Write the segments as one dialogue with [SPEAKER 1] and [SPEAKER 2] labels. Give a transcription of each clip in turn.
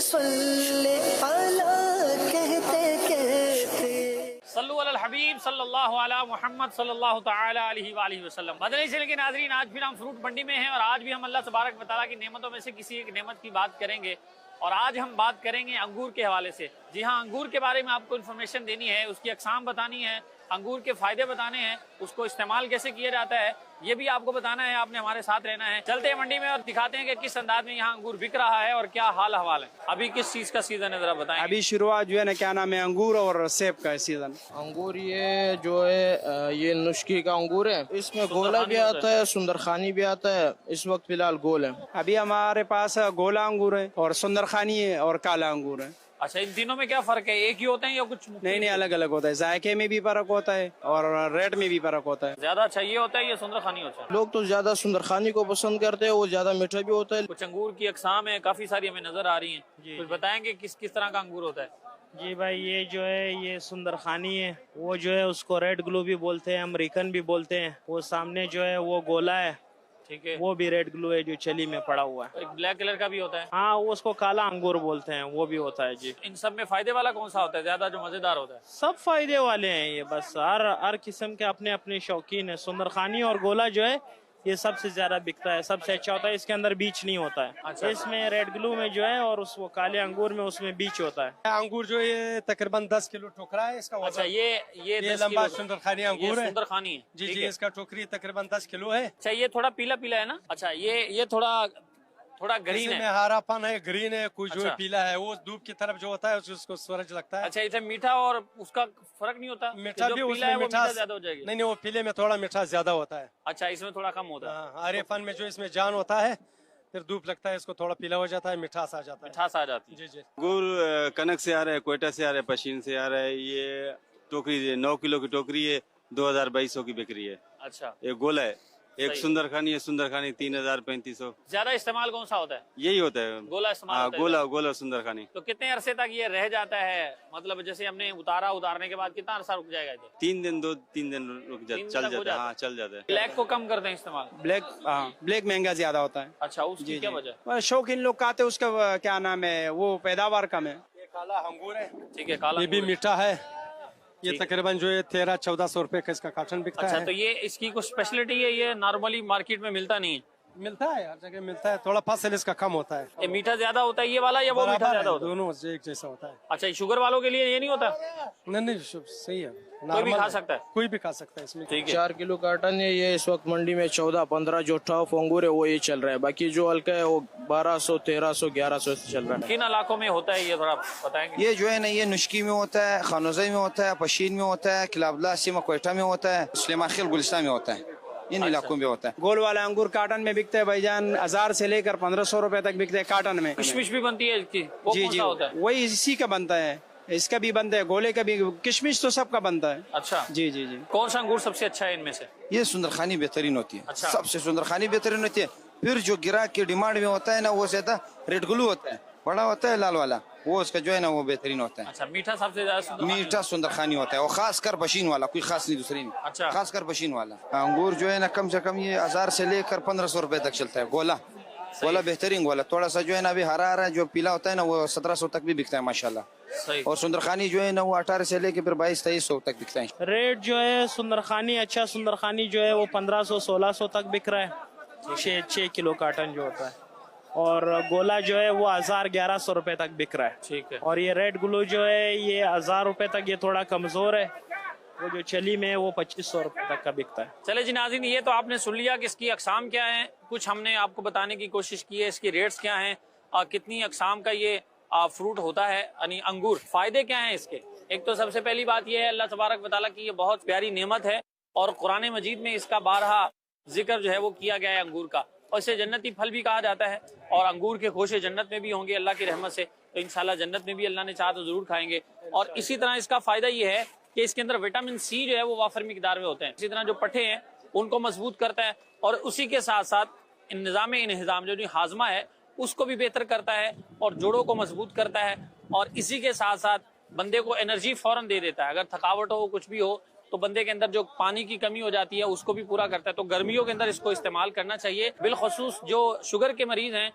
[SPEAKER 1] सल्ले अला कहते कहते।
[SPEAKER 2] सल्लु अलल हबीब सल्लल्लाहु अला मुहम्मद सल्लल्लाहु तआला अलैहि वालिहि वसल्लम। मदनी चैनल के नाज़रीन, आज फिर हम फ्रूट मंडी में हैं और आज भी हम अल्लाह तबारक व तआला की नेमतों में से किसी एक नेमत की बात करेंगे। और आज हम बात करेंगे अंगूर के हवाले से। जी हाँ, अंगूर के बारे में आपको इन्फॉर्मेशन देनी है, उसकी अक़साम बतानी है, अंगूर के फायदे बताने हैं, उसको इस्तेमाल कैसे किया जाता है ये भी आपको बताना है। आपने हमारे साथ रहना है। चलते हैं मंडी में और दिखाते हैं कि किस अंदाज में यहाँ अंगूर बिक रहा है और क्या हाल हवाल है। अभी किस चीज का सीजन है, जरा बताएं।
[SPEAKER 3] अभी शुरुआत जो है ना, क्या नाम है, अंगूर और सेब का सीजन।
[SPEAKER 4] अंगूर ये जो है ये नुस्खी का अंगूर है, इसमें गोला भी आता है, सुंदरखानी भी आता है। इस वक्त फिलहाल गोल है।
[SPEAKER 3] अभी हमारे पास गोला अंगूर है और सुंदरखानी है और काला अंगूर है।
[SPEAKER 2] अच्छा, इन तीनों में क्या फर्क है? एक ही होते हैं या कुछ?
[SPEAKER 3] नहीं, अलग अलग होता है। जायके में भी फर्क होता है और रेट में भी फर्क होता है।
[SPEAKER 2] ज्यादा अच्छा ये होता है या सुंदरखानी होता है?
[SPEAKER 4] लोग तो ज्यादा सुंदरखानी को पसंद करते हैं, वो ज्यादा मीठा भी होता है।
[SPEAKER 2] कुछ अंगूर की अक़साम है, काफी सारी हमें नजर आ रही हैं। कुछ बताएंगे किस किस तरह का अंगूर होता है?
[SPEAKER 5] जी भाई, ये जो है ये सुंदरखानी है, वो जो है उसको रेड ग्लू भी बोलते हैं, अमेरिकन भी बोलते हैं। वो सामने जो है वो गोला है,
[SPEAKER 2] ठीक है,
[SPEAKER 5] वो भी रेड ग्लू है जो चली में पड़ा हुआ है।
[SPEAKER 2] एक ब्लैक कलर का भी होता है।
[SPEAKER 5] हाँ, वो उसको काला अंगूर बोलते हैं, वो भी होता है जी।
[SPEAKER 2] इन सब में फायदे वाला कौन सा होता है ज्यादा, जो मजेदार होता है?
[SPEAKER 5] सब फायदे वाले हैं ये, बस हर किस्म के अपने अपने शौकीन है। सुंदरखानी और गोला जो है ये सबसे ज्यादा बिकता है, सबसे अच्छा होता है। इसके अंदर बीच नहीं होता है।
[SPEAKER 2] अच्छा।
[SPEAKER 5] इसमें रेड ग्लू में जो है और उस वो काले अंगूर में उसमें बीच होता है।
[SPEAKER 3] अंगूर जो ये तकरीबन 10 किलो टोकरा है इसका।
[SPEAKER 2] अच्छा, ये 10
[SPEAKER 3] लंबा
[SPEAKER 2] किलो
[SPEAKER 3] सुंदरखानी अंगूर है।
[SPEAKER 2] सुंदरखानी है
[SPEAKER 3] जी
[SPEAKER 2] ठीक
[SPEAKER 3] जी,
[SPEAKER 2] है।
[SPEAKER 3] इसका टोकरी तकरीबन 10 किलो है।
[SPEAKER 2] अच्छा, ये थोड़ा पीला पीला है ना? अच्छा, ये थोड़ा ग्रीन
[SPEAKER 3] इसमें
[SPEAKER 2] है।
[SPEAKER 3] हरापन है, ग्रीन है, कुछ जो
[SPEAKER 2] अच्छा।
[SPEAKER 3] पीला है। वो धूप की तरफ जो होता है उसको सूरज लगता है।
[SPEAKER 2] अच्छा, इसे मीठा और उसका फर्क नहीं होता?
[SPEAKER 3] मीठा
[SPEAKER 2] जो
[SPEAKER 3] भी
[SPEAKER 2] पीला है
[SPEAKER 3] उसमें
[SPEAKER 2] वो मीठा
[SPEAKER 3] मिठास
[SPEAKER 2] ज्यादा हो जाएगी?
[SPEAKER 3] नहीं, वो पीले में थोड़ा मिठास ज्यादा होता है।
[SPEAKER 2] अच्छा, इसमें थोड़ा कम होता है।
[SPEAKER 3] हरेपन में जो इसमें जान होता है, फिर धूप लगता है, इसको थोड़ा पीला हो जाता है, मिठास आ जाता है।
[SPEAKER 2] मिठास आ जाती है।
[SPEAKER 3] जी जी।
[SPEAKER 6] अंगूर कनक से आ रहा है, कोयटा से आ रहा है, पशीन से आ रहा है। ये टोकरी 9 किलो की टोकरी है, 2200 की बिक्री है।
[SPEAKER 2] अच्छा,
[SPEAKER 6] एक गोला है, एक
[SPEAKER 2] सही।
[SPEAKER 6] सुंदरखानी है, सुंदरखानी 3500।
[SPEAKER 2] ज्यादा इस्तेमाल कौन सा होता है?
[SPEAKER 6] यही होता है
[SPEAKER 2] गोला इस्तेमाल
[SPEAKER 6] हाँ,
[SPEAKER 2] होता है
[SPEAKER 6] गोला
[SPEAKER 2] ज्यादा।
[SPEAKER 6] गोला सुंदरखानी।
[SPEAKER 2] तो कितने अरसे तक ये रह जाता है? मतलब जैसे हमने उतारने के बाद कितना अरसा रुक जाएगा? ये
[SPEAKER 6] 3 दिन 2-3 दिन रुक
[SPEAKER 2] 3 दिन
[SPEAKER 6] चल
[SPEAKER 2] तक हो
[SPEAKER 6] जाता है।
[SPEAKER 2] जाता
[SPEAKER 6] हाँ, चल जाता है।
[SPEAKER 2] ब्लैक को कम करते हैं इस्तेमाल?
[SPEAKER 3] ब्लैक महंगा ज्यादा होता है।
[SPEAKER 2] अच्छा, उसकी क्या वजह?
[SPEAKER 3] और शौकीन लोग खाते, उसका क्या नाम है, वो पैदावार कम है। ये काला अंगूर है,
[SPEAKER 2] ठीक है, काला
[SPEAKER 3] ये भी
[SPEAKER 2] अंगूर है।
[SPEAKER 3] मीठा है। ये
[SPEAKER 2] ठीक।
[SPEAKER 3] तकरीबन जो है 1300-1400 रुपए का इसका कार्टन बिकता
[SPEAKER 2] अच्छा,
[SPEAKER 3] है।
[SPEAKER 2] तो ये इसकी कुछ स्पेशलिटी है, ये नॉर्मली मार्केट में मिलता नहीं है?
[SPEAKER 3] मिलता है, हर जगह मिलता है। थोड़ा फसल इसका कम होता है।
[SPEAKER 2] ये मीठा ज्यादा होता है ये वाला, या वो मीठा
[SPEAKER 3] बराबर
[SPEAKER 2] ज्यादा
[SPEAKER 3] है,
[SPEAKER 2] होता है?
[SPEAKER 3] दोनों एक जैसा होता है।
[SPEAKER 2] अच्छा, शुगर वालों के लिए ये नहीं होता?
[SPEAKER 3] नहीं, सही है,
[SPEAKER 2] कोई भी
[SPEAKER 3] नॉर्मल
[SPEAKER 2] खा
[SPEAKER 3] है।
[SPEAKER 2] सकता है?
[SPEAKER 3] कोई भी खा सकता है इसमें।
[SPEAKER 2] ठीक है।
[SPEAKER 4] 4 किलो कार्टन है ये। इस वक्त मंडी में 14-15 जो टॉप अंगूर है वो ये चल रहा है। बाकी जो हल्का है वो 1200, 1300, 1100 से चल रहा है।
[SPEAKER 2] किन इलाकों में होता है ये, थोड़ा बताएंगे?
[SPEAKER 7] ये जो है ना, ये नुश्की में होता है, खानोज़ई में होता है, पशीन में होता है, किलाबला सीमा कोयटा में होता है, सुलेमान खिल गुलिस्तान में होता है। इन इलाकों में होता है।
[SPEAKER 3] गोल वाला अंगूर कार्टन में बिकते हैं भाईजान, 1000 से लेकर 1500 रुपए तक बिकते हैं कार्टन में।
[SPEAKER 2] किशमिश भी बनती है इसकी, वो
[SPEAKER 3] जी
[SPEAKER 2] कौन
[SPEAKER 3] जी,
[SPEAKER 2] सा होता है?
[SPEAKER 3] वही इसी का बनता है, इसका भी बनता है, गोले का भी, किशमिश तो सबका बनता है।
[SPEAKER 2] अच्छा
[SPEAKER 3] जी जी जी।
[SPEAKER 2] कौन सा अंगूर सबसे अच्छा है इनमें से?
[SPEAKER 7] ये सुंदरखानी बेहतरीन होती है।
[SPEAKER 2] अच्छा।
[SPEAKER 7] सबसे सुंदरखानी बेहतरीन होती है। फिर जो ग्राहक की डिमांड में होता है ना, वो ज्यादा रेड ग्लू होता है, बड़ा होता है लाल वाला, वो उसका जो है ना वो बेहतरीन होता है।
[SPEAKER 2] अच्छा, मीठा सबसे ज्यादा सुंदरखानी?
[SPEAKER 7] मीठा सुंदरखानी होता है, और खास कर बशीन वाला, कोई खास नहीं, दूसरी नहीं।
[SPEAKER 2] अच्छा।
[SPEAKER 7] खास कर बशीन वाला अंगूर जो है ना, कम से कम ये 1000 से लेकर 1500 रुपए तक चलता है। गोला बेहतरीन गोला। थोड़ा सा जो है ना अभी हरा जो पीला होता है ना, वो 1700 तक भी बिकता है माशाल्लाह।
[SPEAKER 2] सही।
[SPEAKER 7] और सुंदरखानी जो है ना, वो 18 से लेकर फिर 2200-2300 तक बिकता है।
[SPEAKER 5] रेट जो है सुंदरखानी, अच्छा सुंदरखानी जो है वो 1500-1600 तक बिक रहा है, 6 किलो कार्टन जो होता है। और गोला जो है वो 1000-1100 रुपए तक बिक रहा है।
[SPEAKER 2] ठीक है।
[SPEAKER 5] और ये रेड ग्लू जो है ये 1000 रुपए तक, ये थोड़ा कमजोर है। वो जो चली में है वो 2500 रुपए तक का बिकता है।
[SPEAKER 2] चले जी नाज़रीन, ये तो आपने सुन लिया कि इसकी अक़साम क्या है। कुछ हमने आपको बताने की कोशिश की है, इसकी रेट्स क्या हैं, कितनी अक़साम का ये फ्रूट होता है, यानी अंगूर। फायदे क्या हैं इसके? एक तो सबसे पहली बात यह है, अल्लाह तबारक व तआला की ये बहुत प्यारी नेमत है और कुरान मजीद में इसका बारहा जिक्र जो है वो किया गया है अंगूर का, और इसे जन्नती फल भी कहा जाता है। और अंगूर के खोशे जन्नत में भी होंगे अल्लाह की रहमत से, तो इंशाल्लाह जन्नत में भी अल्लाह ने चाहा तो जरूर खाएंगे। और इसी तरह इसका फायदा ये है कि इसके अंदर विटामिन सी जो है वो वाफर मिकदार में होते हैं। इसी तरह जो पट्टे हैं उनको मजबूत करता है, और उसी के साथ साथ निज़ाम इन्हिज़ाम जो हाजमा है उसको भी बेहतर करता है, और जोड़ों को मजबूत करता है, और इसी के साथ साथ बंदे को एनर्जी फौरन दे देता है। अगर थकावट हो, कुछ भी हो, तो बंदे के अंदर जो पानी की कमी हो जाती है उसको भी पूरा करता है। तो गर्मियों के अंदर इसको इस्तेमाल करना चाहिए। बिलखसूस जो शुगर के मरीज हैं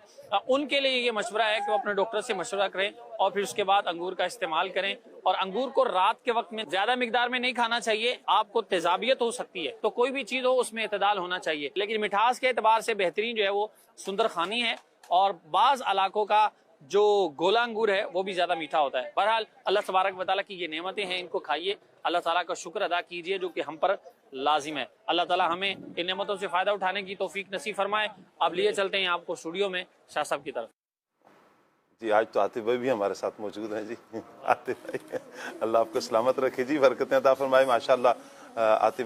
[SPEAKER 2] उनके लिए ये मशवरा है कि वो अपने डॉक्टर से मशवरा करें और फिर उसके बाद अंगूर का इस्तेमाल करें। और अंगूर को रात के वक्त में ज्यादा मिकदार में नहीं खाना चाहिए, आपको तेजाबियत हो सकती है। तो कोई भी चीज हो उसमें इतदाल होना चाहिए। लेकिन मिठास के एतबार से बेहतरीन जो है वो सुंदरखानी है, और बाज इलाकों का जो गोला अंगूर है वो भी ज्यादा मीठा होता है। बहरहाल अल्लाह तबारक व तआला की ये नेमतें हैं, इनको खाइए, अल्लाह ताला का शुक्र अदा कीजिए जो कि हम पर लाजिम है। अल्लाह ताला हमें इन नेमतों से फायदा उठाने की तौफीक नसीब फरमाए। अब लिए चलते हैं आपको स्टूडियो में शाह साहब की तरफ।
[SPEAKER 8] जी आज तो आतिफ भाई भी हमारे साथ मौजूद हैं। जी आतिफ भाई, अल्लाह आपको सलामत रखे जी, बरकतें अता फरमाए। माशाअल्लाह आतिफ